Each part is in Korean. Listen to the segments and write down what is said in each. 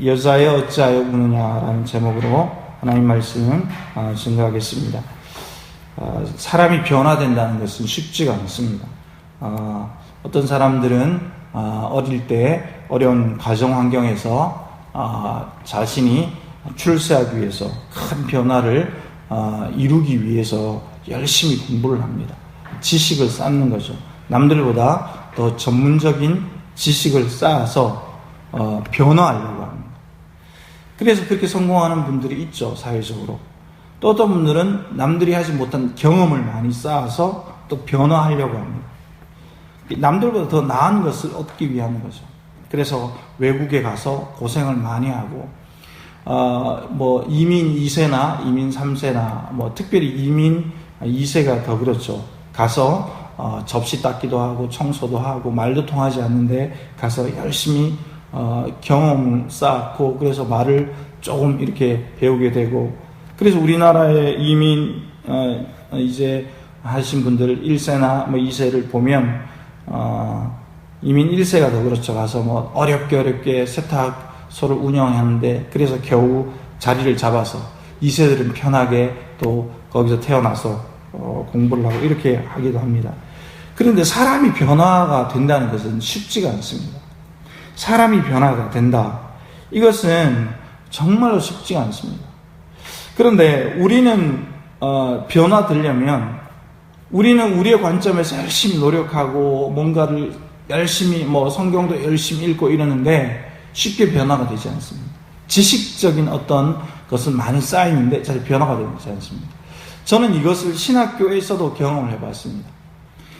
여자여 어찌하여 우느냐라는 제목으로 하나님 말씀 증거하겠습니다. 사람이 변화된다는 것은 쉽지가 않습니다. 어떤 사람들은 어릴 때 어려운 가정 환경에서 자신이 출세하기 위해서 큰 변화를 이루기 위해서 열심히 공부를 합니다. 지식을 쌓는 거죠. 남들보다 더 전문적인 지식을 쌓아서 변화하려고 합니다. 그래서 그렇게 성공하는 분들이 있죠, 사회적으로. 또 어떤 분들은 남들이 하지 못한 경험을 많이 쌓아서 또 변화하려고 합니다. 남들보다 더 나은 것을 얻기 위한 거죠. 그래서 외국에 가서 고생을 많이 하고, 이민 2세나 이민 3세나, 특별히 이민 2세가 더 그렇죠. 가서, 접시 닦기도 하고, 청소도 하고, 말도 통하지 않는데 가서 열심히, 경험을 쌓고, 그래서 말을 조금 이렇게 배우게 되고, 그래서 우리나라의 이민, 이제 하신 분들 1세나 2세를 보면, 이민 1세가 더 그렇죠. 가서 어렵게 세탁소를 운영하는데, 그래서 겨우 자리를 잡아서 2세들은 편하게 또 거기서 태어나서 공부를 하고 이렇게 하기도 합니다. 그런데 사람이 변화가 된다는 것은 쉽지가 않습니다. 사람이 변화가 된다. 이것은 정말로 쉽지가 않습니다. 그런데 우리는 변화되려면 우리는 우리의 관점에서 열심히 노력하고 뭔가를 열심히 성경도 열심히 읽고 이러는데 쉽게 변화가 되지 않습니다. 지식적인 어떤 것은 많이 쌓이는데 잘 변화가 되지 않습니다. 저는 이것을 신학교에서도 경험을 해봤습니다.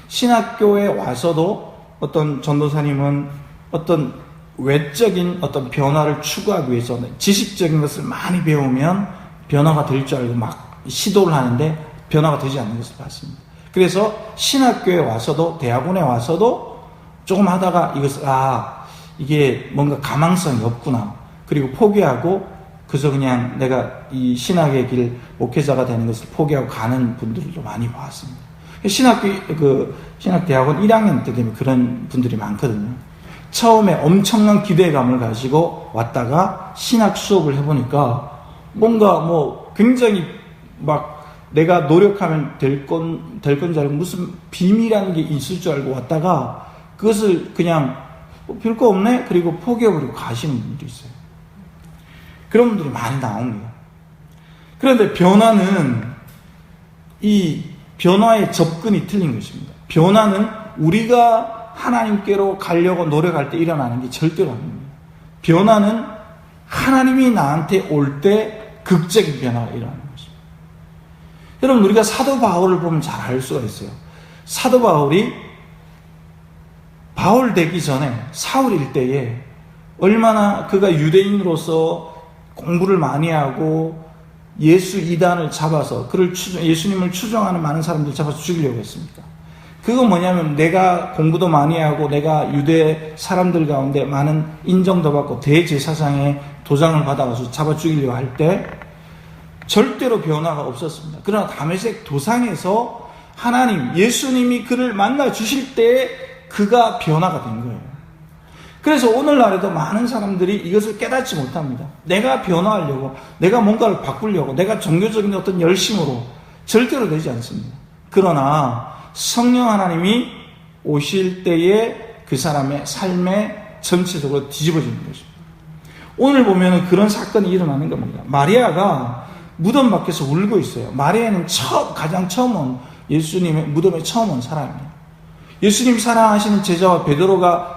신학교에 와서도 어떤 전도사님은 어떤 외적인 어떤 변화를 추구하기 위해서는 지식적인 것을 많이 배우면 변화가 될 줄 알고 막 시도를 하는데 변화가 되지 않는 것을 봤습니다. 그래서 신학교에 와서도 대학원에 와서도 조금 하다가 이것을 이게 뭔가 가망성이 없구나. 그리고 포기하고 그래서 그냥 내가 이 신학의 길 목회자가 되는 것을 포기하고 가는 분들도 많이 봤습니다. 신학대학원 1학년 때 되면 그런 분들이 많거든요. 처음에 엄청난 기대감을 가지고 왔다가 신학 수업을 해보니까 뭔가 굉장히 내가 노력하면 될 건 줄 알고 무슨 비밀이라는 게 있을 줄 알고 왔다가 그것을 그냥 별거 없네? 그리고 포기해버리고 가시는 분들이 있어요. 그런 분들이 많이 나옵니다. 그런데 변화는 이 변화의 접근이 틀린 것입니다. 변화는 우리가 하나님께로 가려고 노력할 때 일어나는 게 절대로 아닙니다. 변화는 하나님이 나한테 올 때 극적인 변화가 일어나는 것입니다. 여러분, 우리가 사도 바울을 보면 잘 알 수가 있어요. 사도 바울이 바울 되기 전에 사울일 때에 얼마나 그가 유대인으로서 공부를 많이 하고 예수 이단을 잡아서 예수님을 추종하는 많은 사람들 잡아서 죽이려고 했습니까? 그건 뭐냐면 내가 공부도 많이 하고 내가 유대 사람들 가운데 많은 인정도 받고 대제사장의 도장을 받아가지고 잡아 죽이려고 할 때 절대로 변화가 없었습니다. 그러나 다메섹 도상에서 예수님이 그를 만나 주실 때에 그가 변화가 된 거예요. 그래서 오늘날에도 많은 사람들이 이것을 깨닫지 못합니다. 내가 변화하려고, 내가 뭔가를 바꾸려고, 내가 종교적인 어떤 열심으로 절대로 되지 않습니다. 그러나 성령 하나님이 오실 때에 그 사람의 삶에 전체적으로 뒤집어지는 것입니다. 오늘 보면은 그런 사건이 일어나는 겁니다. 마리아가 무덤 밖에서 울고 있어요. 마리아는 가장 처음 온 예수님의 무덤에 처음 온 사람입니다. 예수님 사랑하시는 제자와 베드로가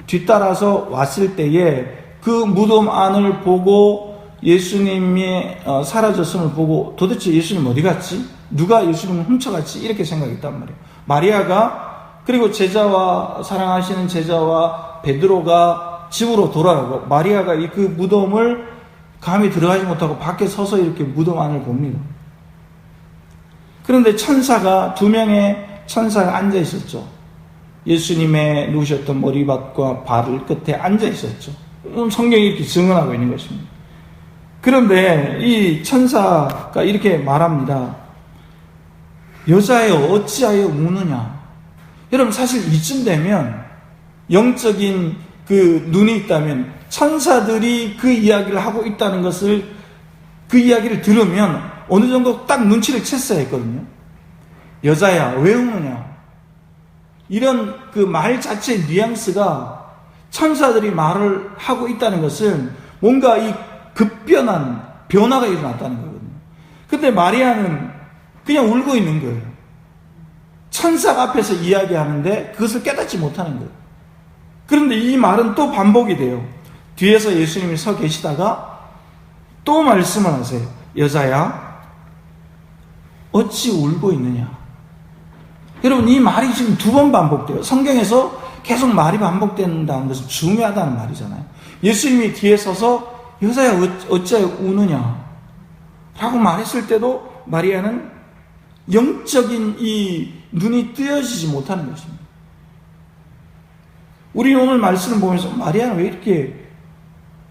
뒤따라서 왔을 때에 그 무덤 안을 보고 예수님이 사라졌음을 보고 도대체 예수님 어디 갔지? 누가 예수님을 훔쳐갔지? 이렇게 생각했단 말이에요. 마리아가 그리고 사랑하시는 제자와 베드로가 집으로 돌아가고 마리아가 그 무덤을 감히 들어가지 못하고 밖에 서서 이렇게 무덤 안을 봅니다. 그런데 두 명의 천사가 앉아 있었죠. 예수님의 누우셨던 머리밭과 발을 끝에 앉아 있었죠. 성경이 이렇게 증언하고 있는 것입니다. 그런데 이 천사가 이렇게 말합니다. 여자여 어찌하여 우느냐? 여러분 사실 이쯤 되면 영적인 그 눈이 있다면 천사들이 그 이야기를 하고 있다는 것을 그 이야기를 들으면 어느 정도 딱 눈치를 챘어야 했거든요. 여자야 왜 우느냐, 이런 그 말 자체의 뉘앙스가 천사들이 말을 하고 있다는 것은 뭔가 이 급변한 변화가 일어났다는 거거든요. 근데 마리아는 그냥 울고 있는 거예요. 천사가 앞에서 이야기하는데 그것을 깨닫지 못하는 거예요. 그런데 이 말은 또 반복이 돼요. 뒤에서 예수님이 서 계시다가 또 말씀을 하세요. 여자야 어찌 울고 있느냐. 여러분 이 말이 지금 2번 반복돼요. 성경에서 계속 말이 반복된다는 것은 중요하다는 말이잖아요. 예수님이 뒤에 서서 여자야 어찌 우느냐 라고 말했을 때도 마리아는 영적인 이 눈이 뜨여지지 못하는 것입니다. 우리는 오늘 말씀을 보면서 마리아는 왜 이렇게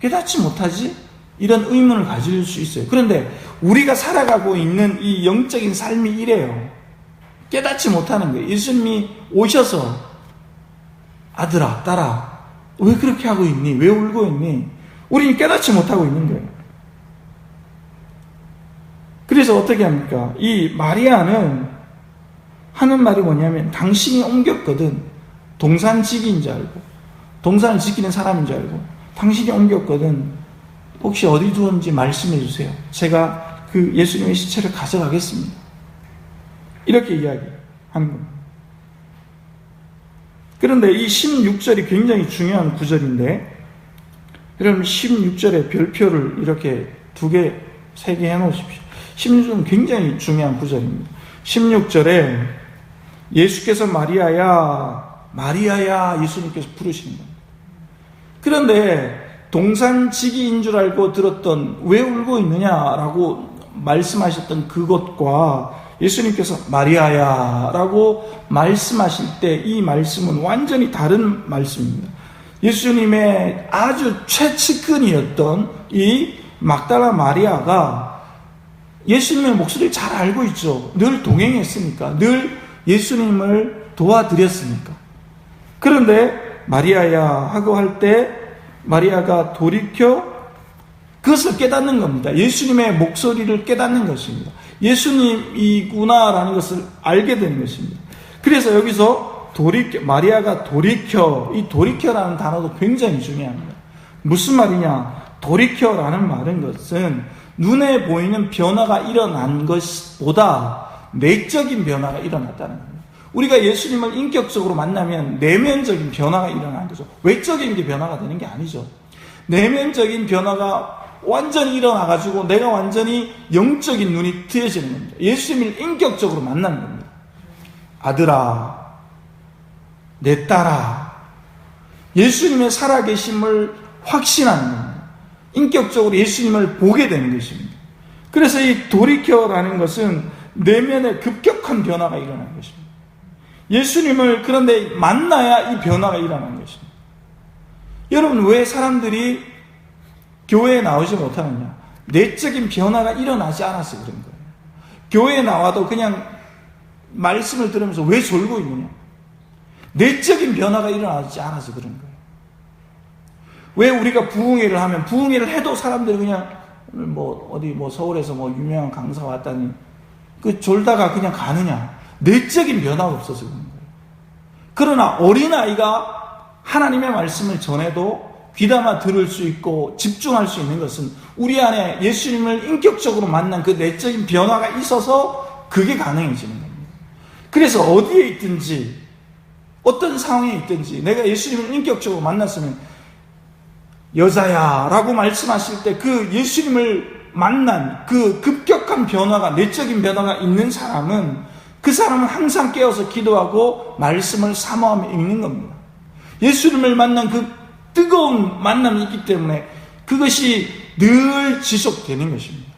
깨닫지 못하지? 이런 의문을 가질 수 있어요. 그런데 우리가 살아가고 있는 이 영적인 삶이 이래요. 깨닫지 못하는 거예요. 예수님이 오셔서 아들아, 딸아, 왜 그렇게 하고 있니? 왜 울고 있니? 우리는 깨닫지 못하고 있는 거예요. 그래서 어떻게 합니까? 이 마리아는 하는 말이 뭐냐면 당신이 옮겼거든. 동산지기인 줄 알고, 동산을 지키는 사람인 줄 알고, 당신이 옮겼거든. 혹시 어디 두었는지 말씀해 주세요. 제가 그 예수님의 시체를 가져가겠습니다. 이렇게 이야기하는 겁니다. 그런데 이 16절이 굉장히 중요한 구절인데, 여러분 16절에 별표를 이렇게 2개, 3개 해놓으십시오. 16절은 굉장히 중요한 구절입니다. 16절에 예수께서 마리아야, 마리아야 예수님께서 부르시는 겁니다. 그런데 동산지기인 줄 알고 들었던 왜 울고 있느냐라고 말씀하셨던 그것과 예수님께서 마리아야 라고 말씀하실 때 이 말씀은 완전히 다른 말씀입니다. 예수님의 아주 최측근이었던 이 막달라 마리아가 예수님의 목소리를 잘 알고 있죠. 늘 동행했으니까, 늘 예수님을 도와드렸으니까. 그런데 마리아야 하고 할 때 마리아가 돌이켜 그것을 깨닫는 겁니다. 예수님의 목소리를 깨닫는 것입니다. 예수님이구나라는 것을 알게 되는 것입니다. 그래서 여기서 마리아가 돌이켜, 이 돌이켜라는 단어도 굉장히 중요합니다. 무슨 말이냐? 돌이켜라는 말은 것은 눈에 보이는 변화가 일어난 것보다 내적인 변화가 일어났다는 겁니다. 우리가 예수님을 인격적으로 만나면 내면적인 변화가 일어나는 거죠. 외적인 게 변화가 되는 게 아니죠. 내면적인 변화가 완전히 일어나가지고 내가 완전히 영적인 눈이 트여지는 겁니다. 예수님을 인격적으로 만나는 겁니다. 아들아, 내 딸아, 예수님의 살아계심을 확신하는 겁니다. 인격적으로 예수님을 보게 되는 것입니다. 그래서 이 돌이켜라는 것은 내면에 급격한 변화가 일어나는 것입니다. 예수님을 그런데 만나야 이 변화가 일어나는 것입니다. 여러분 왜 사람들이 교회에 나오지 못하느냐? 내적인 변화가 일어나지 않아서 그런 거예요. 교회에 나와도 그냥 말씀을 들으면서 왜 졸고 있느냐? 내적인 변화가 일어나지 않아서 그런 거예요. 왜 우리가 부흥회를 하면 부흥회를 해도 사람들이 그냥 어디 서울에서 유명한 강사 왔다니 그 졸다가 그냥 가느냐? 내적인 변화가 없어서 그런 거예요. 그러나 어린아이가 하나님의 말씀을 전해도 귀담아 들을 수 있고 집중할 수 있는 것은 우리 안에 예수님을 인격적으로 만난 그 내적인 변화가 있어서 그게 가능해지는 겁니다. 그래서 어디에 있든지 어떤 상황에 있든지 내가 예수님을 인격적으로 만났으면 여자야 라고 말씀하실 때 그 예수님을 만난 그 급격한 변화가, 내적인 변화가 있는 사람은 그 사람은 항상 깨어서 기도하고 말씀을 사모하며 읽는 겁니다. 예수님을 만난 그 뜨거운 만남이 있기 때문에 그것이 늘 지속되는 것입니다.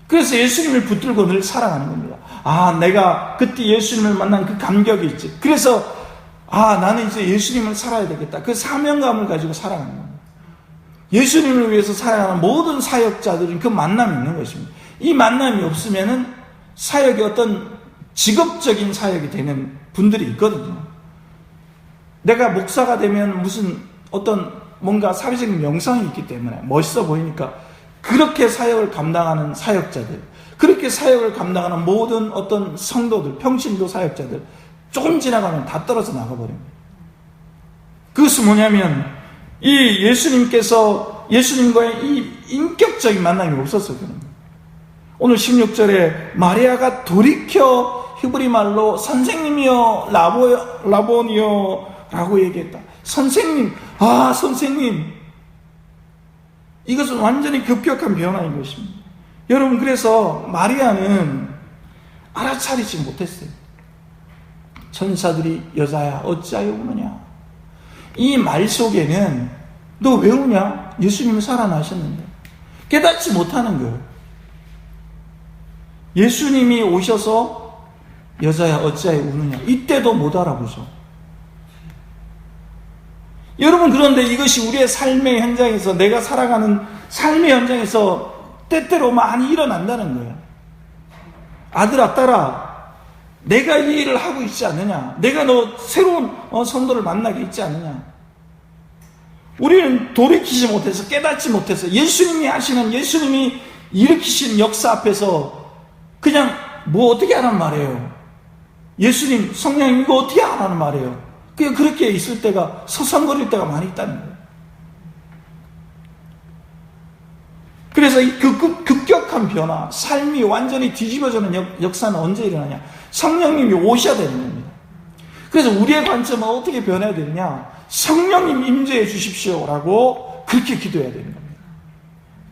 그래서 예수님을 붙들고 늘 살아가는 겁니다. 아, 내가 그때 예수님을 만난 그 감격이 있지. 그래서 나는 이제 예수님을 살아야 되겠다. 그 사명감을 가지고 살아가는 겁니다. 예수님을 위해서 살아가는 모든 사역자들은 그 만남이 있는 것입니다. 이 만남이 없으면은 사역의 어떤 직업적인 사역이 되는 분들이 있거든요. 내가 목사가 되면 무슨 어떤 뭔가 사회적인 명성이 있기 때문에 멋있어 보이니까 그렇게 사역을 감당하는 사역자들, 그렇게 사역을 감당하는 모든 어떤 성도들, 평신도 사역자들 조금 지나가면 다 떨어져 나가버립니다. 그것은 뭐냐면 이 예수님과의 이 인격적인 만남이 없었어요. 오늘 16절에 마리아가 돌이켜 히브리 말로 선생님이여 라보니여 라고 얘기했다. 선생님, 선생님. 이것은 완전히 급격한 변화인 것입니다. 여러분, 그래서 마리아는 알아차리지 못했어요. 천사들이 여자야 어찌하여 우느냐. 이 말 속에는 너 왜 우냐? 예수님이 살아나셨는데. 깨닫지 못하는 거예요. 예수님이 오셔서 여자야 어찌하여 우느냐. 이때도 못 알아보죠. 여러분, 그런데 이것이 우리의 삶의 현장에서, 내가 살아가는 삶의 현장에서 때때로 많이 일어난다는 거예요. 아들아, 딸아, 내가 이 일을 하고 있지 않느냐? 내가 너 새로운 성도를 만나게 있지 않느냐? 우리는 돌이키지 못해서, 깨닫지 못해서 예수님이 하시는, 예수님이 일으키신 역사 앞에서 그냥 뭐 어떻게 하란 말이에요? 예수님, 성령님 이거 어떻게 하라는 말이에요? 그렇게 있을 때가, 서성거릴 때가 많이 있다는 거예요. 그래서 이 급격한 변화, 삶이 완전히 뒤집어지는 역사는 언제 일어나냐? 성령님이 오셔야 되는 겁니다. 그래서 우리의 관점은 어떻게 변해야 되느냐? 성령님 임재해 주십시오라고 그렇게 기도해야 되는 겁니다.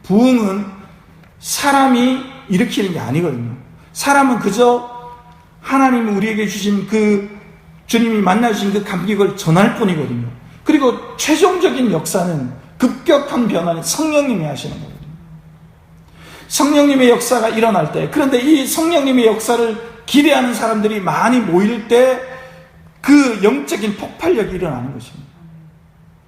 부흥은 사람이 일으키는 게 아니거든요. 사람은 그저 하나님이 우리에게 주신 주님이 만나주신 그 감격을 전할 뿐이거든요. 그리고 최종적인 역사는, 급격한 변화는 성령님이 하시는 거거든요. 성령님의 역사가 일어날 때, 그런데 이 성령님의 역사를 기대하는 사람들이 많이 모일 때 그 영적인 폭발력이 일어나는 것입니다.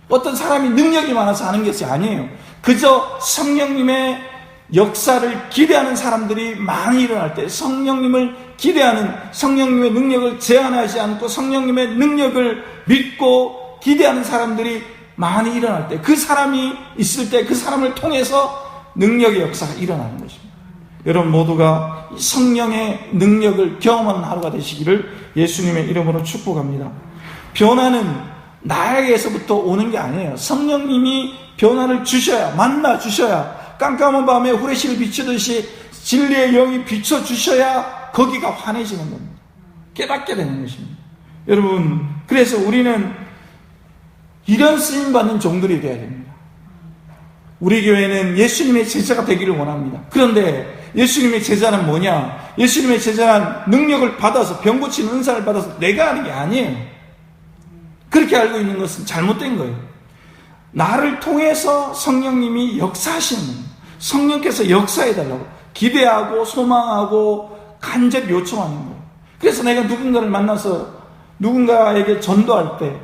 어떤 사람이 능력이 많아서 하는 것이 아니에요. 그저 성령님의 역사를 기대하는 사람들이 많이 일어날 때, 성령님을 기대하는, 성령님의 능력을 제한하지 않고 성령님의 능력을 믿고 기대하는 사람들이 많이 일어날 때, 그 사람이 있을 때 그 사람을 통해서 능력의 역사가 일어나는 것입니다. 여러분 모두가 성령의 능력을 경험하는 하루가 되시기를 예수님의 이름으로 축복합니다. 변화는 나에게서부터 오는 게 아니에요. 성령님이 변화를 주셔야, 만나 주셔야, 깜깜한 밤에 후레쉬를 비추듯이 진리의 영이 비춰주셔야 거기가 환해지는 겁니다. 깨닫게 되는 것입니다. 여러분, 그래서 우리는 이런 쓰임받는 종들이 되어야 됩니다. 우리 교회는 예수님의 제자가 되기를 원합니다. 그런데 예수님의 제자는 뭐냐? 예수님의 제자는 능력을 받아서, 병 고치는 은사를 받아서 내가 하는 게 아니에요. 그렇게 알고 있는 것은 잘못된 거예요. 나를 통해서 성령님이 역사하시는 겁니다. 성령께서 역사해달라고 기대하고 소망하고 간절히 요청하는 거예요. 그래서 내가 누군가를 만나서 누군가에게 전도할 때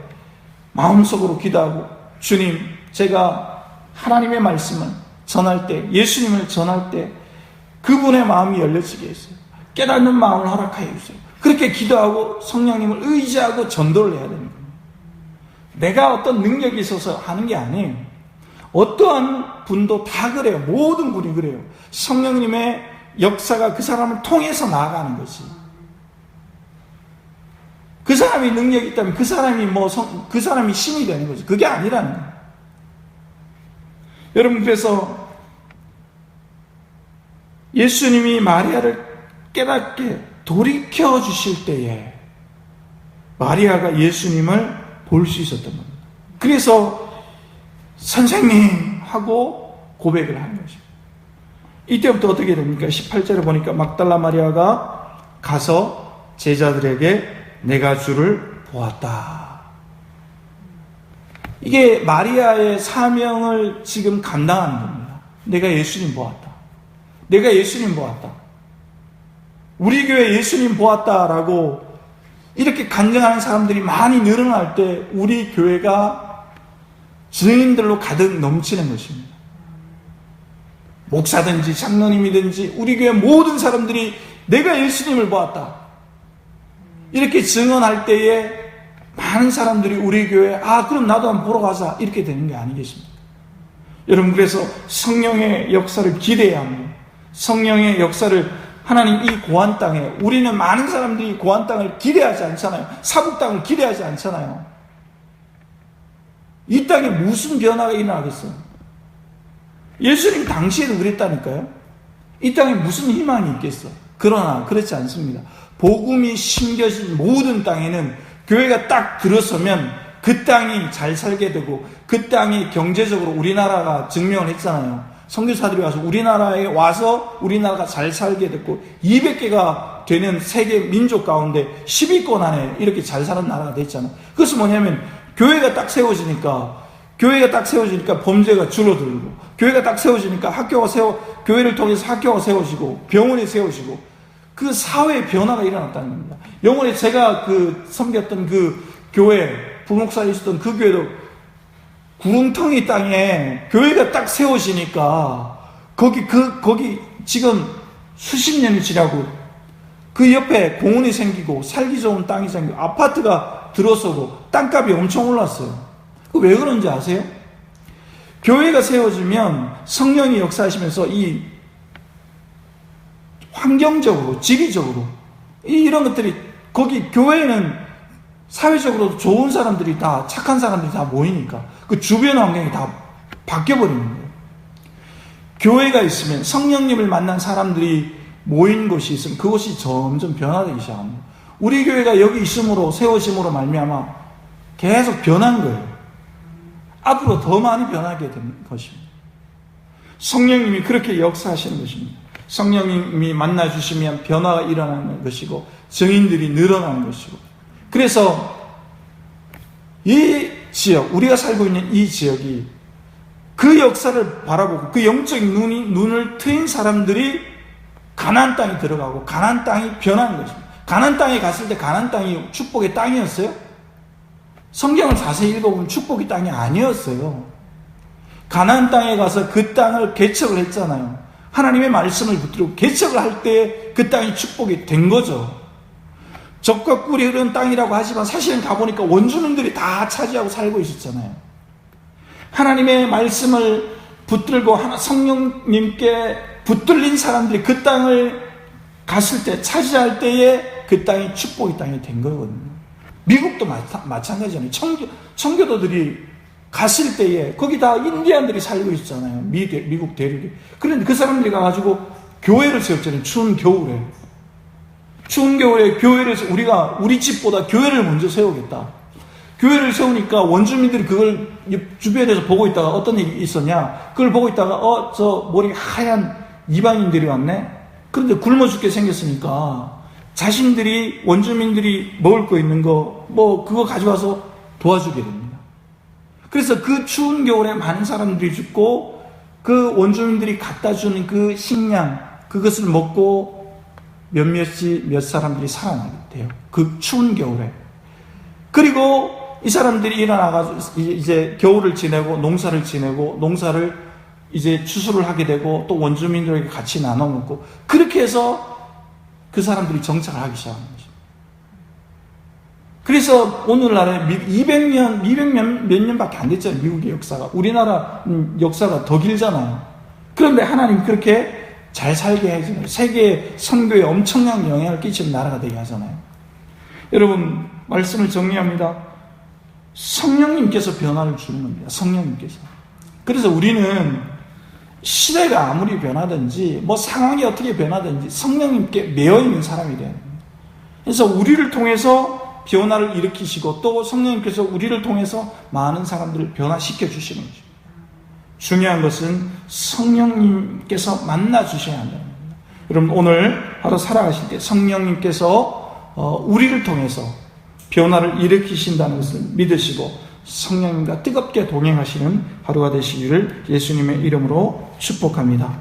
마음속으로 기도하고, 주님, 제가 하나님의 말씀을 전할 때, 예수님을 전할 때 그분의 마음이 열려지게 했어요. 깨닫는 마음을 허락하여 주세요. 그렇게 기도하고 성령님을 의지하고 전도를 해야 됩니다. 내가 어떤 능력이 있어서 하는 게 아니에요. 어떠한 분도 다 그래요. 모든 분이 그래요. 성령님의 역사가 그 사람을 통해서 나아가는 것이. 그 사람이 능력이 있다면 그 사람이 그 사람이 신이 되는 거죠. 그게 아니라는 거예요. 여러분, 그래서 예수님이 마리아를 깨닫게 돌이켜 주실 때에 마리아가 예수님을 볼 수 있었던 겁니다. 그래서 선생님 하고 고백을 하는 것입니다. 이때부터 어떻게 됩니까? 18절에 보니까 막달라 마리아가 가서 제자들에게 내가 주를 보았다. 이게 마리아의 사명을 지금 감당하는 겁니다. 내가 예수님 보았다. 내가 예수님 보았다. 우리 교회 예수님 보았다라고 이렇게 간증하는 사람들이 많이 늘어날 때 우리 교회가 증인들로 가득 넘치는 것입니다. 목사든지 장로님이든지 우리 교회 모든 사람들이 내가 예수님을 보았다. 이렇게 증언할 때에 많은 사람들이 우리 교회에 그럼 나도 한번 보러 가자 이렇게 되는 게 아니겠습니까? 여러분, 그래서 성령의 역사를 기대해야 합니다. 성령의 역사를 하나님 이 고한 땅에, 우리는 많은 사람들이 고한 땅을 기대하지 않잖아요. 사국 땅을 기대하지 않잖아요. 이 땅에 무슨 변화가 일어나겠어요? 예수님 당시에도 그랬다니까요. 이 땅에 무슨 희망이 있겠어? 그러나 그렇지 않습니다. 복음이 심겨진 모든 땅에는 교회가 딱 들어서면 그 땅이 잘 살게 되고, 그 땅이 경제적으로 우리나라가 증명을 했잖아요. 선교사들이 와서 우리나라에 와서 우리나라가 잘 살게 됐고, 200개가 되는 세계 민족 가운데 10위권 안에 이렇게 잘 사는 나라가 됐잖아요. 그것은 뭐냐면 교회가 딱 세워지니까 범죄가 줄어들고, 교회가 딱 세워지니까 교회를 통해서 학교가 세워지고, 병원이 세워지고, 그 사회의 변화가 일어났다는 겁니다. 영원에 제가 섬겼던 그 교회, 부목사에 있었던 그 교회도 구릉텅이 땅에 교회가 딱 세워지니까, 거기 지금 수십 년이 지나고, 그 옆에 공원이 생기고, 살기 좋은 땅이 생기고, 아파트가 들어서고, 땅값이 엄청 올랐어요. 왜 그런지 아세요? 교회가 세워지면 성령이 역사하시면서 이 환경적으로, 지리적으로, 이런 것들이, 거기 교회에는 사회적으로 좋은 사람들이 다, 착한 사람들이 다 모이니까 그 주변 환경이 다 바뀌어버리는 거예요. 교회가 있으면, 성령님을 만난 사람들이 모인 곳이 있으면 그곳이 점점 변화되기 시작합니다. 우리 교회가 여기 있음으로, 세워짐으로 말미암아 계속 변한 거예요. 앞으로 더 많이 변하게 된 것입니다. 성령님이 그렇게 역사하시는 것입니다. 성령님이 만나주시면 변화가 일어나는 것이고, 증인들이 늘어나는 것이고, 그래서 이 지역, 우리가 살고 있는 이 지역이 그 역사를 바라보고 그 영적인 눈을 트인 사람들이 가나안 땅에 들어가고 가나안 땅이 변하는 것입니다. 가나안 땅에 갔을 때 가나안 땅이 축복의 땅이었어요? 성경을 자세히 읽어보면 축복의 땅이 아니었어요. 가나안 땅에 가서 그 땅을 개척을 했잖아요. 하나님의 말씀을 붙들고 개척을 할 때 그 땅이 축복이 된 거죠. 젖과 꿀이 흐르는 땅이라고 하지만 사실은 가보니까 원주민들이 다 차지하고 살고 있었잖아요. 하나님의 말씀을 붙들고 성령님께 붙들린 사람들이 그 땅을 갔을 때, 차지할 때에 그 땅이 축복의 땅이 된 거거든요. 미국도 마찬가지잖아요. 청교도들이 갔을 때에 거기 다 인디안들이 살고 있잖아요. 미국 대륙에. 그런데 그 사람들이 가가지고 교회를 세웠잖아요. 추운 겨울에 교회를, 우리 집보다 교회를 먼저 세우겠다. 교회를 세우니까 원주민들이 그걸 주변에서 보고 있다가 어떤 일이 있었냐, 그걸 보고 있다가 저 머리 하얀 이방인들이 왔네. 그런데 굶어 죽게 생겼으니까 자신들이, 원주민들이 먹을 거 있는 거 그거 가져와서 도와주게 됩니다. 그래서 그 추운 겨울에 많은 사람들이 죽고, 그 원주민들이 갖다 주는 그 식량, 그것을 먹고 몇 사람들이 살아나게 돼요. 그 추운 겨울에. 그리고 이 사람들이 일어나가지고 이제 겨울을 지내고 농사를 이제 추수를 하게 되고, 또 원주민들에게 같이 나눠 먹고, 그렇게 해서 그 사람들이 정착을 하기 시작한 거죠. 그래서 오늘날에 200몇 년밖에 안 됐잖아요. 미국의 역사가. 우리나라 역사가 더 길잖아요. 그런데 하나님 그렇게 잘 살게 해주는, 세계 선교에 엄청난 영향을 끼치는 나라가 되게 하잖아요. 여러분, 말씀을 정리합니다. 성령님께서 변화를 주는 겁니다. 성령님께서. 그래서 우리는 시대가 아무리 변하든지, 상황이 어떻게 변하든지 성령님께 매여있는 사람이 돼야 됩니다. 그래서 우리를 통해서 변화를 일으키시고, 또 성령님께서 우리를 통해서 많은 사람들을 변화시켜 주시는 거죠. 중요한 것은 성령님께서 만나주셔야 한다는 겁니다. 여러분, 오늘 하루 살아가실 때 성령님께서 우리를 통해서 변화를 일으키신다는 것을 믿으시고, 성령님과 뜨겁게 동행하시는 하루가 되시기를 예수님의 이름으로 축복합니다.